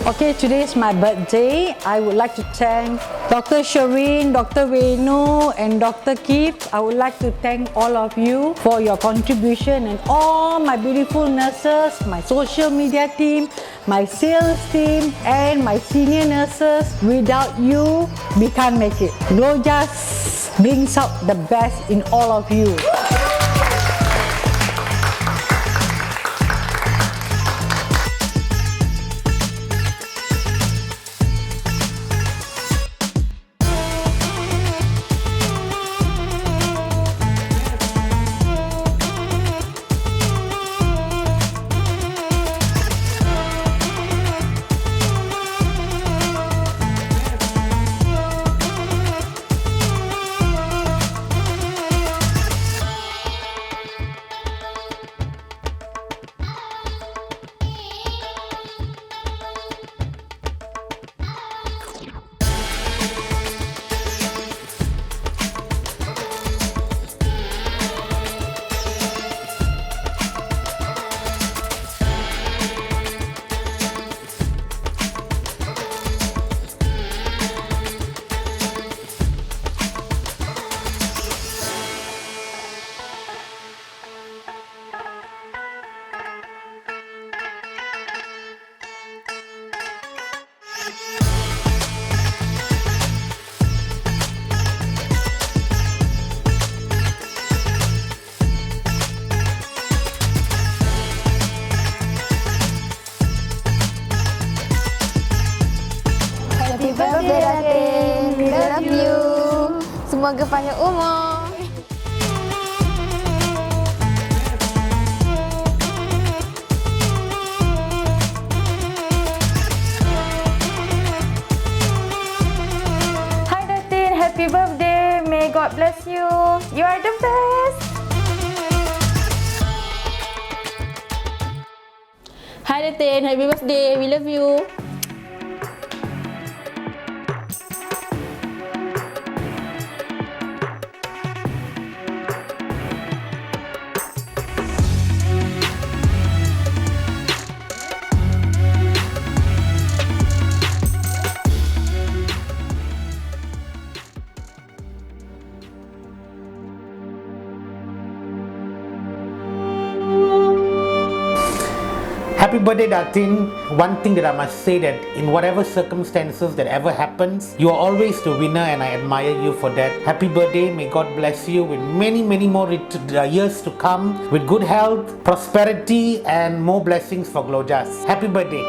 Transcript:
Okay, today is my birthday. I would like to thank Dr. Shereen, Dr. Venu and Dr. Keith. I would like to thank all of you for your contribution and all my beautiful nurses, my social media team, my sales team and my senior nurses. Without you, we can't make it. GLOJAS brings out the best in all of you. Happy birthday Datin, we love you. Semoga panjang umur. Hi Datin, happy birthday. May God bless you. You are the best. Hi Datin, happy birthday. We love you. Happy birthday, Datin. One thing that I must say that in whatever circumstances that ever happens, you are always the winner and I admire you for that. Happy birthday. May God bless you with many more years to come with good health, prosperity and more blessings for GLOJAS. Happy birthday.